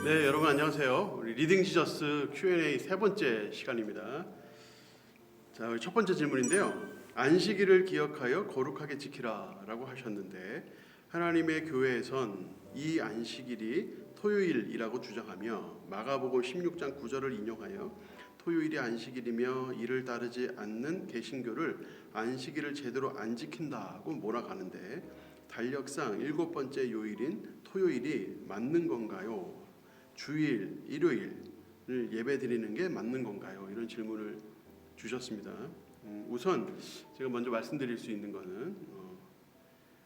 네, 여러분 안녕하세요. 우리 리딩 지저스 Q&A 세 번째 시간입니다. 자, 우리 첫 번째 질문인데요. 안식일을 기억하여 거룩하게 지키라라고 하셨는데 하나님의 교회에선 이 안식일이 토요일이라고 주장하며 마가복음 16장 9절을 인용하여 토요일이 안식일이며 이를 따르지 않는 개신교를 안식일을 제대로 안 지킨다고 몰아가는데 달력상 일곱 번째 요일인 토요일이 맞는 건가요? 주일, 일요일을 예배 드리는 게 맞는 건가요? 이런 질문을 주셨습니다. 우선 제가 먼저 말씀드릴 수 있는 거는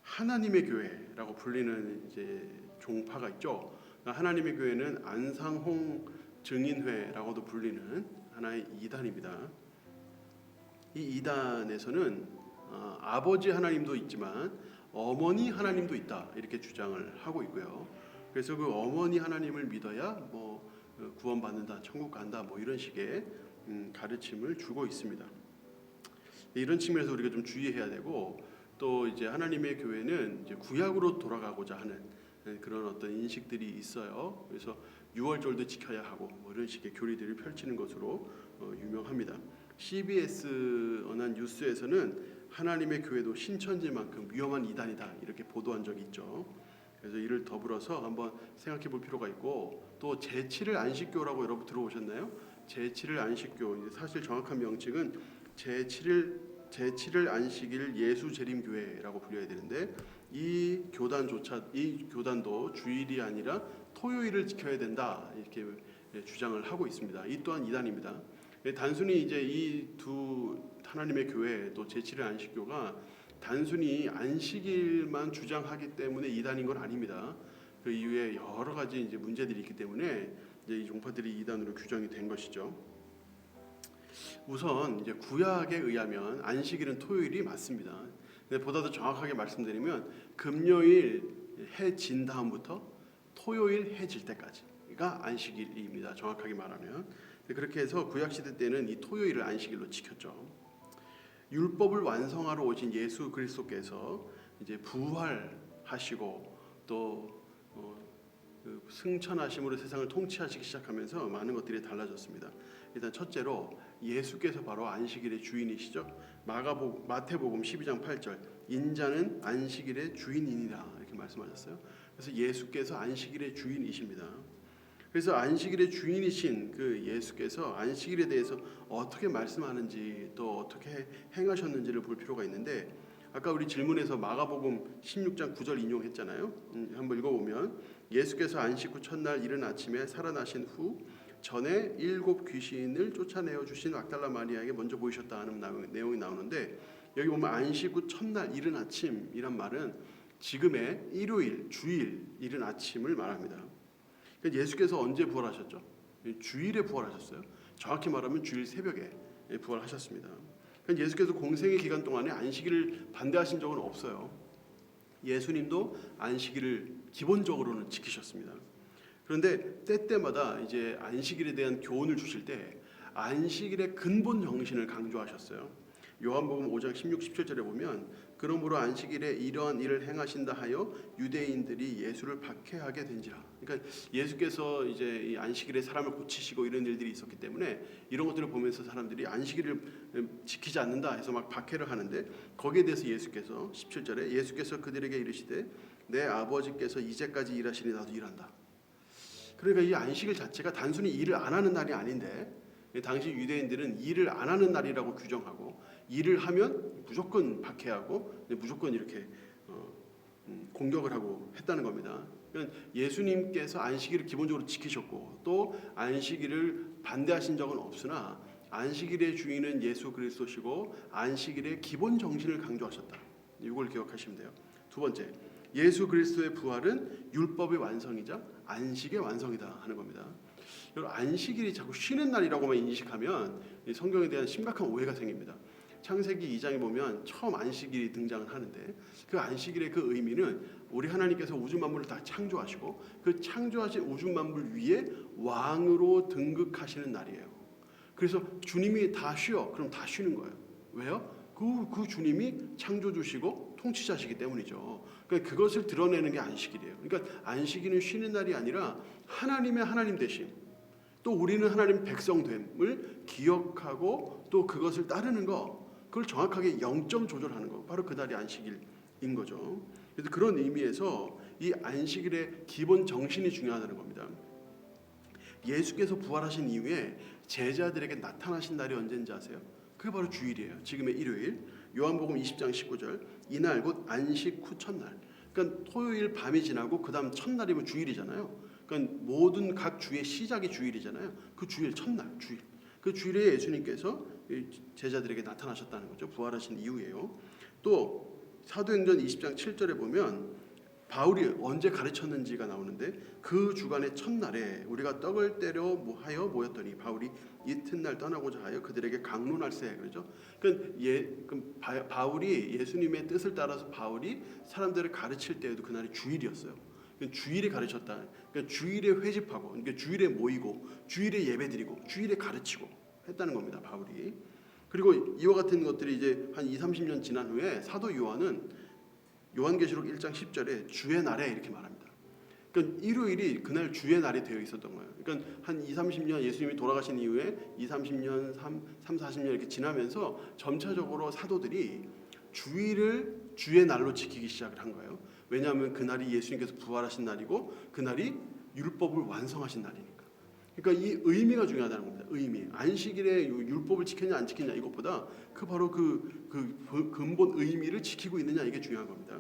하나님의 교회라고 불리는 이제 종파가 있죠. 하나님의 교회는 안상홍 증인회라고도 불리는 하나의 이단입니다. 이 이단에서는 아버지 하나님도 있지만 어머니 하나님도 있다 이렇게 주장을 하고 있고요. 그래서 그 어머니 하나님을 믿어야 구원받는다, 천국 간다, 이런 식의 가르침을 주고 있습니다. 이런 측면에서 우리가 좀 주의해야 되고, 또 이제 하나님의 교회는 이제 구약으로 돌아가고자 하는 그런 어떤 인식들이 있어요. 그래서 6월절도 지켜야 하고 이런 식의 교리들을 펼치는 것으로 유명합니다. CBS 언한 뉴스에서는 하나님의 교회도 신천지만큼 위험한 이단이다 이렇게 보도한 적이 있죠. 그래서 이를 더불어서 한번 생각해 볼 필요가 있고, 또 제7일 안식교라고 여러분 들어오셨나요? 제7일 안식교, 사실 정확한 명칭은 제7일 안식일 예수재림교회라고 불려야 되는데 이 교단도 주일이 아니라 토요일을 지켜야 된다 이렇게 주장을 하고 있습니다. 이 또한 이단입니다. 단순히 이제 이 두 하나님의 교회 또 제7일 안식교가 단순히 안식일만 주장하기 때문에 이단인 건 아닙니다. 그 이후에 여러 가지 이제 문제들이 있기 때문에 이제 이 종파들이 이단으로 규정이 된 것이죠. 우선 이제 구약에 의하면 안식일은 토요일이 맞습니다. 근데 보다 더 정확하게 말씀드리면 금요일 해 진 다음부터 토요일 해 질 때까지가 안식일입니다. 정확하게 말하면. 그렇게 해서 구약 시대 때는 이 토요일을 안식일로 지켰죠. 율법을 완성하러 오신 예수 그리스도께서 이제 부활하시고 또 승천하심으로 세상을 통치하시기 시작하면서 많은 것들이 달라졌습니다. 일단 첫째로 예수께서 바로 안식일의 주인이시죠. 마태복음 12장 8절 인자는 안식일의 주인이니라 이렇게 말씀하셨어요. 그래서 예수께서 안식일의 주인이십니다. 그래서 안식일의 주인이신 그 예수께서 안식일에 대해서 어떻게 말씀하는지 또 어떻게 행하셨는지를 볼 필요가 있는데, 아까 우리 질문에서 마가복음 16장 9절 인용했잖아요. 한번 읽어보면 예수께서 안식 후 첫날 이른 아침에 살아나신 후 전에 7 귀신을 쫓아내어 주신 막달라 마리아에게 먼저 보이셨다 하는 내용이 나오는데, 여기 보면 안식 후 첫날 이른 아침이란 말은 지금의 일요일, 주일 이른 아침을 말합니다. 예수께서 언제 부활하셨죠? 주일에 부활하셨어요. 정확히 말하면 주일 새벽에 부활하셨습니다. 예수께서 공생의 기간 동안에 안식일을 반대하신 적은 없어요. 예수님도 안식일을 기본적으로는 지키셨습니다. 그런데 때때마다 이제 안식일에 대한 교훈을 주실 때 안식일의 근본 정신을 강조하셨어요. 요한복음 5장 16, 17절에 보면 그러므로 안식일에 이러한 일을 행하신다 하여 유대인들이 예수를 박해하게 된지라. 그러니까 예수께서 이제 이 안식일에 사람을 고치시고 이런 일들이 있었기 때문에 이런 것들을 보면서 사람들이 안식일을 지키지 않는다 해서 막 박해를 하는데, 거기에 대해서 예수께서 17절에 예수께서 그들에게 이르시되 내 아버지께서 이제까지 일하시니 나도 일한다. 그러니까 이 안식일 자체가 단순히 일을 안 하는 날이 아닌데, 당시 유대인들은 일을 안 하는 날이라고 규정하고 일을 하면 무조건 박해하고 무조건 이렇게 공격을 하고 했다는 겁니다. 그러니까 예수님께서 안식일을 기본적으로 지키셨고 또 안식일을 반대하신 적은 없으나 안식일의 주인은 예수 그리스도시고 안식일의 기본 정신을 강조하셨다. 이걸 기억하시면 돼요. 두 번째, 예수 그리스도의 부활은 율법의 완성이자 안식의 완성이다 하는 겁니다. 여러분, 안식일이 자꾸 쉬는 날이라고만 인식하면 성경에 대한 심각한 오해가 생깁니다. 창세기 2장에 보면 처음 안식일이 등장을 하는데 그 안식일의 그 의미는 우리 하나님께서 우주 만물을 다 창조하시고 그 창조하신 우주 만물 위에 왕으로 등극하시는 날이에요. 그래서 주님이 다 쉬어. 그럼 다 쉬는 거예요. 왜요? 그 그 주님이 창조주시고 통치자시기 때문이죠. 그러니까 그것을 드러내는 게 안식일이에요. 그러니까 안식일은 쉬는 날이 아니라 하나님의 하나님 되심, 또 우리는 하나님 백성됨을 기억하고 또 그것을 따르는 거, 그걸 정확하게 0점 조절하는 거, 바로 그날이 안식일인 거죠. 그래서 그런 의미에서 이 안식일의 기본 정신이 중요하다는 겁니다. 예수께서 부활하신 이후에 제자들에게 나타나신 날이 언제인지 아세요? 그게 바로 주일이에요. 지금의 일요일. 요한복음 20장 19절, 이날 곧 안식 후 첫날. 그러니까 토요일 밤이 지나고 그 다음 첫날이면 주일이잖아요. 그러니까 모든 각 주의 시작이 주일이잖아요. 그 주일 첫날, 주일. 그 주일에 예수님께서 제자들에게 나타나셨다는 거죠. 부활하신 이후에요. 또 사도행전 20장 7절에 보면 바울이 언제 가르쳤는지가 나오는데, 그 주간의 첫날에 우리가 떡을 떼려 하여 모였더니 바울이 이튿날 떠나고자 하여 그들에게 강론할세, 그러죠. 그러니까 바울이 예수님의 뜻을 따라서 바울이 사람들을 가르칠 때에도 그날이 주일이었어요. 그러니까 주일에 가르쳤다. 그러니까 주일에 회집하고, 그러니까 주일에 모이고, 주일에 예배드리고, 주일에 가르치고 했다는 겁니다, 바울이. 그리고 이와 같은 것들이 이제 한 20-30년 지난 후에 사도 요한은 요한계시록 1장 10절에 주의 날에 이렇게 말합니다. 그러니까 일요일이 그날 주의 날이 되어 있었던 거예요. 그러니까 한 20-30년 예수님이 돌아가신 이후에 20-30년, 30-40년 이렇게 지나면서 점차적으로 사도들이 주일을 주의 날로 지키기 시작을 한 거예요. 왜냐하면 그날이 예수님께서 부활하신 날이고 그날이 율법을 완성하신 날이니까. 그러니까 이 의미가 중요하다는 겁니다. 의미. 안식일에 율법을 지켰냐 안 지켰냐 이것보다 그 바로 그 근본 의미를 지키고 있느냐, 이게 중요한 겁니다.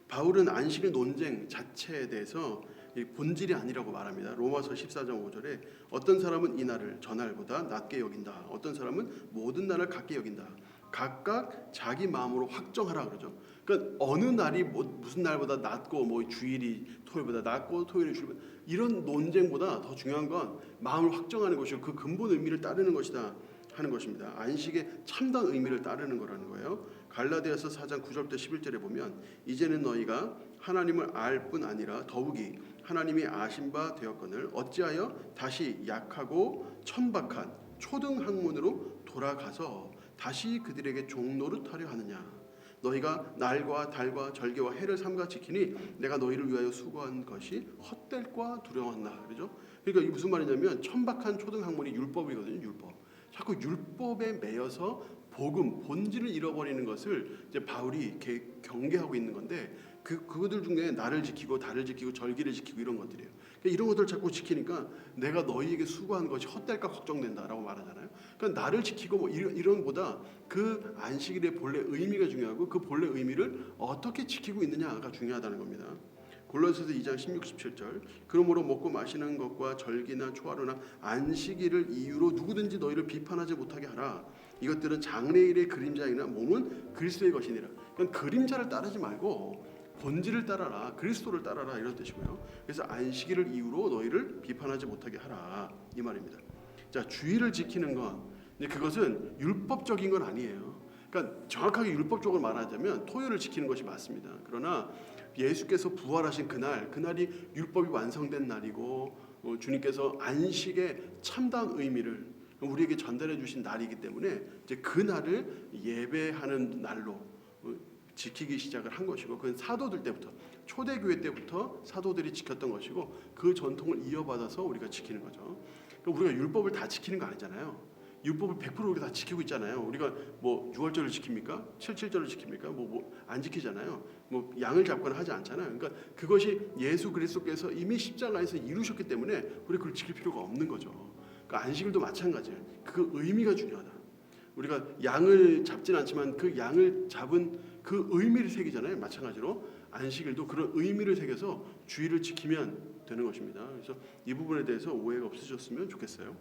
바울은 안식일 논쟁 자체에 대해서 본질이 아니라고 말합니다. 로마서 14장 5절에 어떤 사람은 이 날을 저날보다 낮게 여긴다. 어떤 사람은 모든 날을 같게 여긴다. 각각 자기 마음으로 확정하라 그러죠. 그러니까 어느 날이 무슨 날보다 낮고 주일이 토요일보다 낮고 토요일이 주일보다, 이런 논쟁보다 더 중요한 건 마음을 확정하는 것이고 그 근본 의미를 따르는 것이다 하는 것입니다. 안식의 참된 의미를 따르는 거라는 거예요. 갈라디아서 4장 9절부터 11절에 보면 이제는 너희가 하나님을 알 뿐 아니라 더욱이 하나님이 아신 바 되었거늘 어찌하여 다시 약하고 천박한 초등 학문으로 돌아가서 다시 그들에게 종노릇하려 하느냐. 너희가 날과 달과 절개와 해를 삼가 지키니 내가 너희를 위하여 수고한 것이 헛될까 두려웠나, 그렇죠? 그러니까 이게 무슨 말이냐면 천박한 초등 학문이 율법이거든요. 율법. 자꾸 율법에 매여서 복음 본질을 잃어버리는 것을 이제 바울이 이렇게 경계하고 있는 건데, 그것들 중에 나를 지키고 달을 지키고 절기를 지키고 이런 것들이에요. 그러니까 이런 것들 자꾸 지키니까 내가 너희에게 수고한 것이 헛될까 걱정된다라고 말하잖아요. 그러니까 나를 지키고 이런 보다 그 안식일의 본래 의미가 중요하고 그 본래 의미를 어떻게 지키고 있느냐가 중요하다는 겁니다. 골로새서 2장 16, 17절 그러므로 먹고 마시는 것과 절기나 초하루나 안식일을 이유로 누구든지 너희를 비판하지 못하게 하라. 이것들은 장래일의 그림자이나 몸은 그리스도의 것이니라. 그러니까 그림자를 따르지 말고 본질을 따라라, 그리스도를 따라라, 이런 뜻이고요. 그래서 안식일을 이유로 너희를 비판하지 못하게 하라, 이 말입니다. 자, 주일을 지키는 건 그것은 율법적인 건 아니에요. 그러니까 정확하게 율법적으로 말하자면 토요일을 지키는 것이 맞습니다. 그러나 예수께서 부활하신 그날이 율법이 완성된 날이고 주님께서 안식의 참다운 의미를 우리에게 전달해 주신 날이기 때문에 이제 그 날을 예배하는 날로 지키기 시작을 한 것이고, 그건 사도들 때부터, 초대교회 때부터 사도들이 지켰던 것이고 그 전통을 이어받아서 우리가 지키는 거죠. 그러니까 우리가 율법을 다 지키는 거 아니잖아요. 율법을 100% 우리가 다 지키고 있잖아요. 우리가 6월절을 지킵니까? 7.7절을 지킵니까? 안 지키잖아요. 양을 잡거나 하지 않잖아요. 그러니까 그것이 예수 그리스도께서 이미 십자가에서 이루셨기 때문에 우리 그걸 지킬 필요가 없는 거죠. 그러니까 안식일도 마찬가지예요. 그 의미가 중요하다. 우리가 양을 잡진 않지만 그 양을 잡은 그 의미를 새기잖아요. 마찬가지로 안식일도 그런 의미를 새겨서 주일을 지키면 되는 것입니다. 그래서 이 부분에 대해서 오해가 없으셨으면 좋겠어요.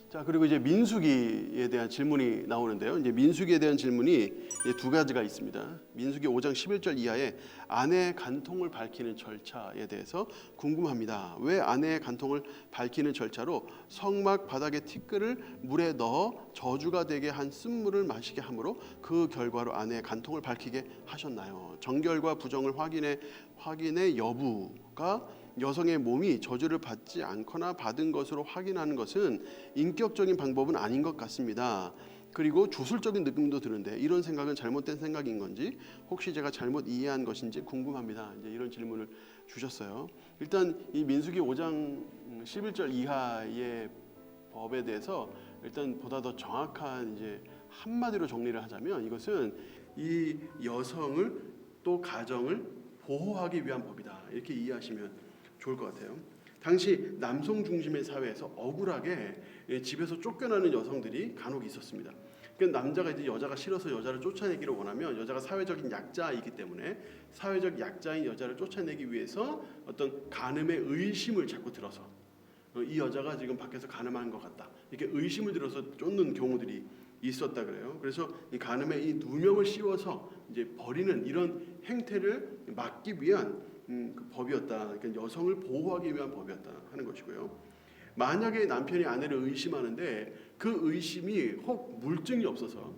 자, 그리고 이제 민수기에 대한 질문이 나오는데요. 이제 민수기에 대한 질문이 두 가지가 있습니다. 민수기 5장 11절 이하에 아내의 간통을 밝히는 절차에 대해서 궁금합니다. 왜 아내의 간통을 밝히는 절차로 성막 바닥에 티끌을 물에 넣어 저주가 되게 한 쓴물을 마시게 함으로 그 결과로 아내의 간통을 밝히게 하셨나요? 정결과 부정을 확인의 여부가 여성의 몸이 저주를 받지 않거나 받은 것으로 확인하는 것은 인격적인 방법은 아닌 것 같습니다. 그리고 주술적인 느낌도 드는데 이런 생각은 잘못된 생각인 건지 혹시 제가 잘못 이해한 것인지 궁금합니다. 이제 이런 질문을 주셨어요. 일단 이 민수기 5장 11절 이하의 법에 대해서 일단 보다 더 정확한 이제 한마디로 정리를 하자면 이것은 이 여성을 또 가정을 보호하기 위한 법이다. 이렇게 이해하시면 좋을 것 같아요. 당시 남성 중심의 사회에서 억울하게 집에서 쫓겨나는 여성들이 간혹 있었습니다. 그 남자가 이제 여자가 싫어서 여자를 쫓아내기를 원하면 여자가 사회적인 약자이기 때문에 사회적 약자인 여자를 쫓아내기 위해서 어떤 간음의 의심을 자꾸 들어서 이 여자가 지금 밖에서 간음한 것 같다 이렇게 의심을 들어서 쫓는 경우들이 있었다 그래요. 그래서 이 간음에 이 누명을 씌워서 이제 버리는 이런 행태를 막기 위한 그 법이었다. 그러니까 여성을 보호하기 위한 법이었다 하는 것이고요. 만약에 남편이 아내를 의심하는데 그 의심이 혹 물증이 없어서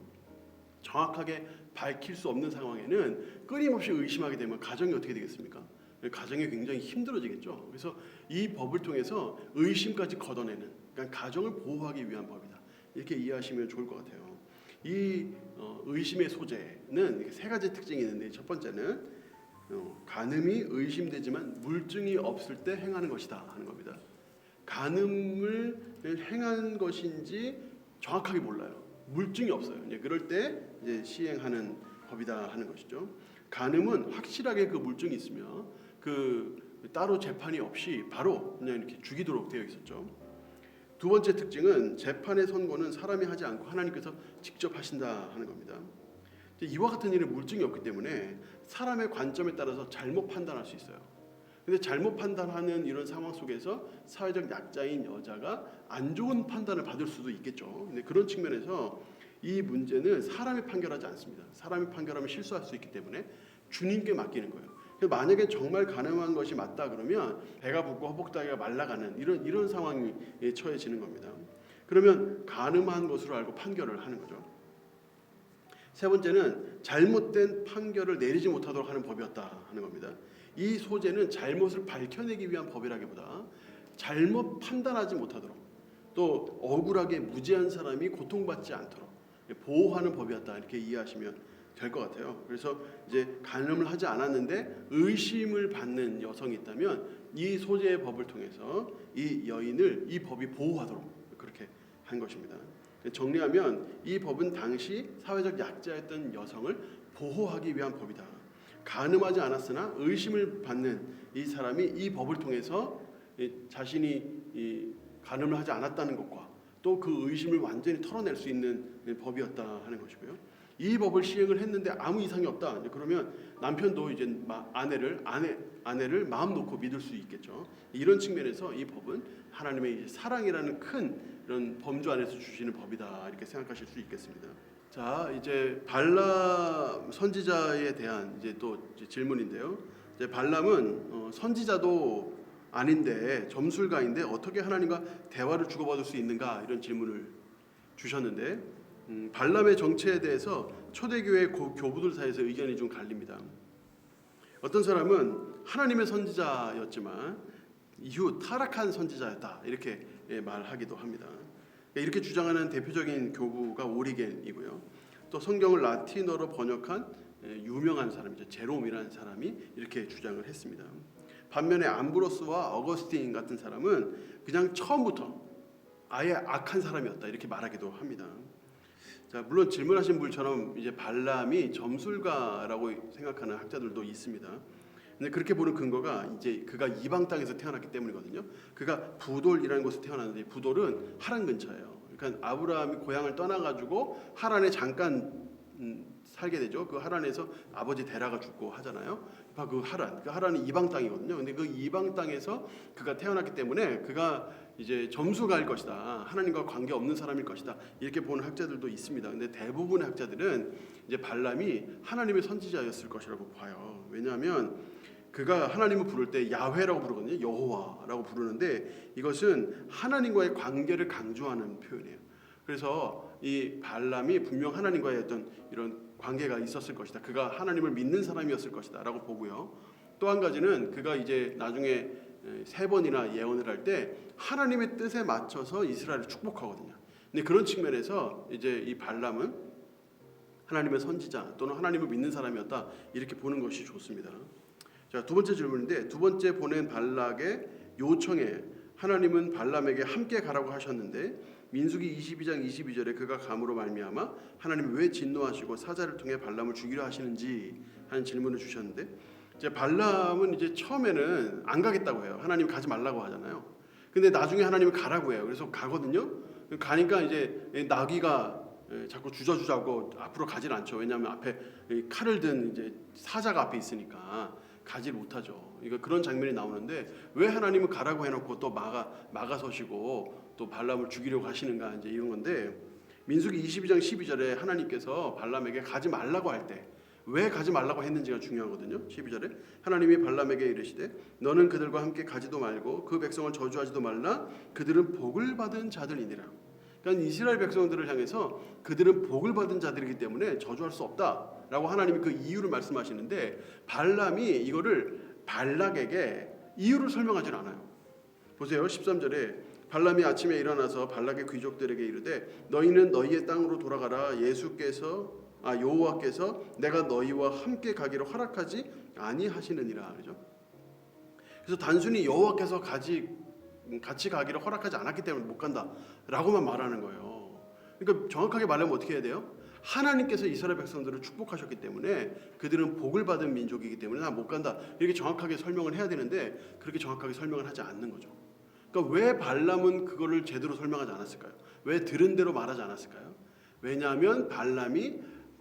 정확하게 밝힐 수 없는 상황에는 끊임없이 의심하게 되면 가정이 어떻게 되겠습니까? 가정이 굉장히 힘들어지겠죠. 그래서 이 법을 통해서 의심까지 걷어내는, 그러니까 가정을 보호하기 위한 법이다. 이렇게 이해하시면 좋을 것 같아요. 이 의심의 소재는 세 가지 특징이 있는데 첫 번째는 간음이 의심되지만 물증이 없을 때 행하는 것이다 하는 겁니다. 간음을 행한 것인지 정확하게 몰라요. 물증이 없어요. 이제 그럴 때 이제 시행하는 법이다 하는 것이죠. 간음은 확실하게 그 물증이 있으며 그 따로 재판이 없이 바로 그냥 이렇게 죽이도록 되어 있었죠. 두 번째 특징은 재판의 선고는 사람이 하지 않고 하나님께서 직접 하신다 하는 겁니다. 이와 같은 일은 물증이 없기 때문에 사람의 관점에 따라서 잘못 판단할 수 있어요. 근데 잘못 판단하는 이런 상황 속에서 사회적 약자인 여자가 안 좋은 판단을 받을 수도 있겠죠. 근데 그런 측면에서 이 문제는 사람이 판결하지 않습니다. 사람이 판결하면 실수할 수 있기 때문에 주님께 맡기는 거예요. 만약에 정말 가능한 것이 맞다 그러면 배가 붓고 허벅다리가 말라가는 이런 상황에 처해지는 겁니다. 그러면 가늠한 것으로 알고 판결을 하는 거죠. 세 번째는 잘못된 판결을 내리지 못하도록 하는 법이었다 하는 겁니다. 이 소재는 잘못을 밝혀내기 위한 법이라기보다 잘못 판단하지 못하도록 또 억울하게 무죄한 사람이 고통받지 않도록 보호하는 법이었다 이렇게 이해하시면 될 것 같아요. 그래서 이제 간음을 하지 않았는데 의심을 받는 여성이 있다면 이 소재의 법을 통해서 이 여인을 이 법이 보호하도록 그렇게 한 것입니다. 정리하면 이 법은 당시 사회적 약자였던 여성을 보호하기 위한 법이다. 간음하지 않았으나 의심을 받는 이 사람이 이 법을 통해서 자신이 간음을 하지 않았다는 것과 또 그 의심을 완전히 털어낼 수 있는 법이었다 하는 것이고요. 이 법을 시행을 했는데 아무 이상이 없다. 그러면 남편도 이제 아내를 마음 놓고 믿을 수 있겠죠. 이런 측면에서 이 법은 하나님의 이제 사랑이라는 큰 이런 범주 안에서 주시는 법이다 이렇게 생각하실 수 있겠습니다. 자, 이제 발람 선지자에 대한 이제 또 이제 질문인데요. 이제 발람은 선지자도 아닌데 점술가인데 어떻게 하나님과 대화를 주고받을 수 있는가 이런 질문을 주셨는데 발람의 정체에 대해서 초대교회 교부들 사이에서 의견이 좀 갈립니다. 어떤 사람은 하나님의 선지자였지만 이후 타락한 선지자였다 이렇게 말하기도 합니다. 이렇게 주장하는 대표적인 교부가 오리겐이고요. 또 성경을 라틴어로 번역한 유명한 사람이죠. 제롬이라는 사람이 이렇게 주장을 했습니다. 반면에 암브로스와 어거스틴 같은 사람은 그냥 처음부터 아예 악한 사람이었다 이렇게 말하기도 합니다. 자, 물론 질문하신 분처럼 이제 발람이 점술가라고 생각하는 학자들도 있습니다. 근데 그렇게 보는 근거가 이제 그가 이방 땅에서 태어났기 때문이거든요. 그가 부돌이라는 곳에서 태어났는데 부돌은 하란 근처예요. 그러니까 아브라함이 고향을 떠나가지고 하란에 잠깐 살게 되죠. 그 하란에서 아버지 데라가 죽고 하잖아요. 그 하란이 이방 땅이거든요. 근데 그 이방 땅에서 그가 태어났기 때문에 그가 이제 점수가일 것이다. 하나님과 관계 없는 사람일 것이다. 이렇게 보는 학자들도 있습니다. 근데 대부분의 학자들은 이제 발람이 하나님의 선지자였을 것이라고 봐요. 왜냐하면 그가 하나님을 부를 때 야훼라고 부르거든요. 여호와라고 부르는데 이것은 하나님과의 관계를 강조하는 표현이에요. 그래서 이 발람이 분명 하나님과의 어떤 이런 관계가 있었을 것이다. 그가 하나님을 믿는 사람이었을 것이다라고 보고요. 또 한 가지는 그가 이제 나중에 3번이나 예언을 할 때 하나님의 뜻에 맞춰서 이스라엘을 축복하거든요. 근데 그런 측면에서 이제 이 발람은 하나님의 선지자 또는 하나님을 믿는 사람이었다 이렇게 보는 것이 좋습니다. 자, 두 번째 질문인데 두 번째 보낸 발락의 요청에 하나님은 발람에게 함께 가라고 하셨는데 민수기 22장 22절에 그가 감으로 말미암아 하나님이 왜 진노하시고 사자를 통해 발람을 죽이려 하시는지 하는 질문을 주셨는데 이제 발람은 이제 처음에는 안 가겠다고 해요. 하나님 가지 말라고 하잖아요. 근데 나중에 하나님이 가라고 해요. 그래서 가거든요. 가니까 이제 나귀가 자꾸 주저주저하고 앞으로 가질 않죠. 왜냐하면 앞에 칼을 든 이제 사자가 앞에 있으니까 가지 못하죠. 그러니까 그런 장면이 나오는데 왜 하나님은 가라고 해놓고 또 막아서시고 또 발람을 죽이려고 하시는가 이제 이런 건데 민수기 22장 12절에 하나님께서 발람에게 가지 말라고 할 때 왜 가지 말라고 했는지가 중요하거든요. 12절에 하나님이 발람에게 이르시되 너는 그들과 함께 가지도 말고 그 백성을 저주하지도 말라 그들은 복을 받은 자들이니라. 그러니까 이스라엘 백성들을 향해서 그들은 복을 받은 자들이기 때문에 저주할 수 없다라고 하나님이 그 이유를 말씀하시는데 발람이 이거를 발락에게 이유를 설명하지 않아요. 보세요. 13절에 발람이 아침에 일어나서 발락의 귀족들에게 이르되 너희는 너희의 땅으로 돌아가라. 여호와께서 내가 너희와 함께 가기를 허락하지 아니하시느니라. 그죠? 그래서 단순히 여호와께서 같이 가기를 허락하지 않았기 때문에 못 간다라고만 말하는 거예요. 그러니까 정확하게 말하면 어떻게 해야 돼요? 하나님께서 이스라엘 백성들을 축복하셨기 때문에 그들은 복을 받은 민족이기 때문에 나 못 간다 이렇게 정확하게 설명을 해야 되는데 그렇게 정확하게 설명을 하지 않는 거죠. 그러니까 왜 발람은 그거를 제대로 설명하지 않았을까요? 왜 들은 대로 말하지 않았을까요? 왜냐하면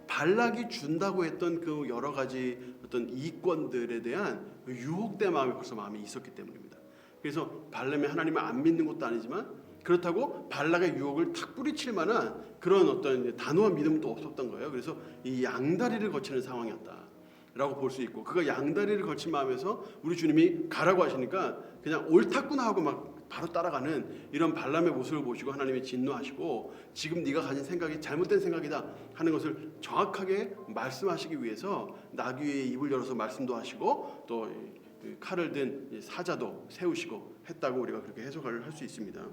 발락이 준다고 했던 그 여러 가지 어떤 이권들에 대한 유혹된 마음이 있었기 때문입니다. 그래서 발람이 하나님을 안 믿는 것도 아니지만 그렇다고 발락의 유혹을 탁 뿌리칠 만한 그런 어떤 단호한 믿음도 없었던 거예요. 그래서 이 양다리를 거치는 상황이었다라고 볼 수 있고 그가 양다리를 거친 마음에서 우리 주님이 가라고 하시니까 그냥 옳다구나 하고 막 바로 따라가는 이런 발람의 모습을 보시고 하나님이 진노하시고 지금 네가 가진 생각이 잘못된 생각이다 하는 것을 정확하게 말씀하시기 위해서 나귀의 입을 열어서 말씀도 하시고 또 칼을 든 사자도 세우시고 했다고 우리가 그렇게 해석을 할 수 있습니다.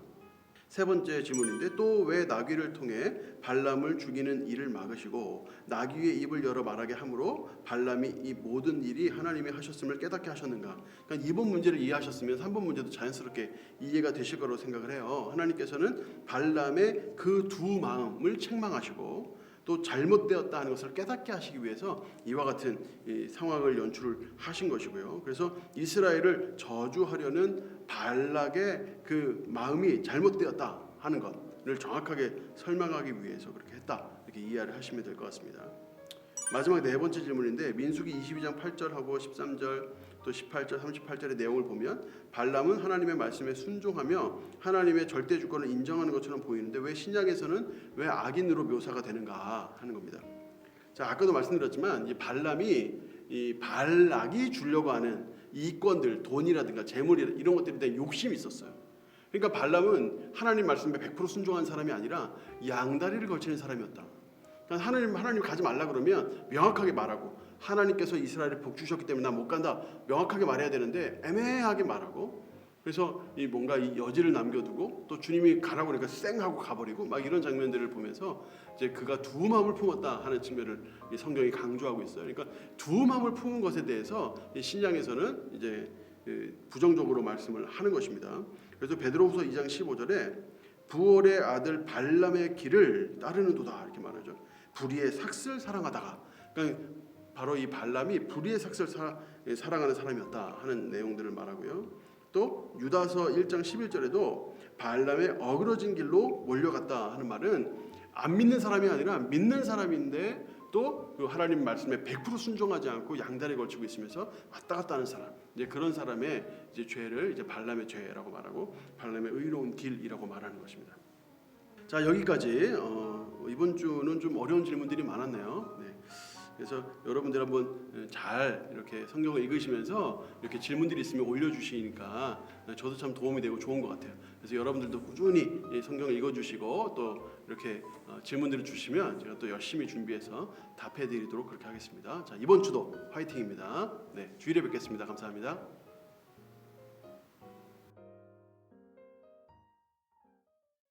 세 번째 질문인데 또 왜 나귀를 통해 발람을 죽이는 일을 막으시고 나귀의 입을 열어 말하게 함으로 발람이 이 모든 일이 하나님이 하셨음을 깨닫게 하셨는가? 그러니까 2번 문제를 이해하셨으면 3번 문제도 자연스럽게 이해가 되실 거라고 생각을 해요. 하나님께서는 발람의 그 두 마음을 책망하시고 또 잘못되었다 하는 것을 깨닫게 하시기 위해서 이와 같은 상황을 연출을 하신 것이고요. 그래서 이스라엘을 저주하려는 발락의 그 마음이 잘못되었다 하는 것을 정확하게 설명하기 위해서 그렇게 했다 이렇게 이해를 하시면 될 것 같습니다. 마지막 네 번째 질문인데 민수기 22장 8절하고 13절 또 18절 38절의 내용을 보면 발람은 하나님의 말씀에 순종하며 하나님의 절대 주권을 인정하는 것처럼 보이는데 왜 신약에서는 왜 악인으로 묘사가 되는가 하는 겁니다. 자, 아까도 말씀드렸지만 이 발람이 이 발락이 주려고 하는 이권들 돈이라든가 재물이라든가 이런 것들에 대한 욕심이 있었어요. 그러니까 발람은 하나님 말씀에 100% 순종한 사람이 아니라 양다리를 걸치는 사람이었다. 그러니까 하나님 가지 말라 그러면 명확하게 말하고 하나님께서 이스라엘에 복 주셨기 때문에 나 못 간다 명확하게 말해야 되는데 애매하게 말하고 그래서 이 뭔가 이 여지를 남겨두고 또 주님이 가라고 그러니까 쌩하고 가버리고 막 이런 장면들을 보면서 이제 그가 두 마음을 품었다 하는 측면을 성경이 강조하고 있어요. 그러니까 두 마음을 품은 것에 대해서 신약에서는 이제 부정적으로 말씀을 하는 것입니다. 그래서 베드로후서 2장 15절에 부올의 아들 발람의 길을 따르는도다 이렇게 말하죠. 불의의 삭슬 사랑하다가 그러니까 바로 이 발람이 불의의 삭슬 사랑하는 사람이었다 하는 내용들을 말하고요. 또 유다서 1장 11절에도 발람의 어그러진 길로 몰려갔다 하는 말은 안 믿는 사람이 아니라 믿는 사람인데 또 그 하나님 말씀에 100% 순종하지 않고 양다리 걸치고 있으면서 왔다 갔다 하는 사람 이제 그런 사람의 이제 죄를 이제 발람의 죄라고 말하고 발람의 의로운 길이라고 말하는 것입니다. 자, 여기까지 이번 주는 좀 어려운 질문들이 많았네요. 네. 그래서 여러분들 한번 잘 이렇게 성경을 읽으시면서 이렇게 질문들이 있으면 올려주시니까 저도 참 도움이 되고 좋은 것 같아요. 그래서 여러분들도 꾸준히 성경을 읽어주시고 또 이렇게 질문들을 주시면 제가 또 열심히 준비해서 답해드리도록 그렇게 하겠습니다. 자, 이번 주도 화이팅입니다. 네, 주일에 뵙겠습니다. 감사합니다.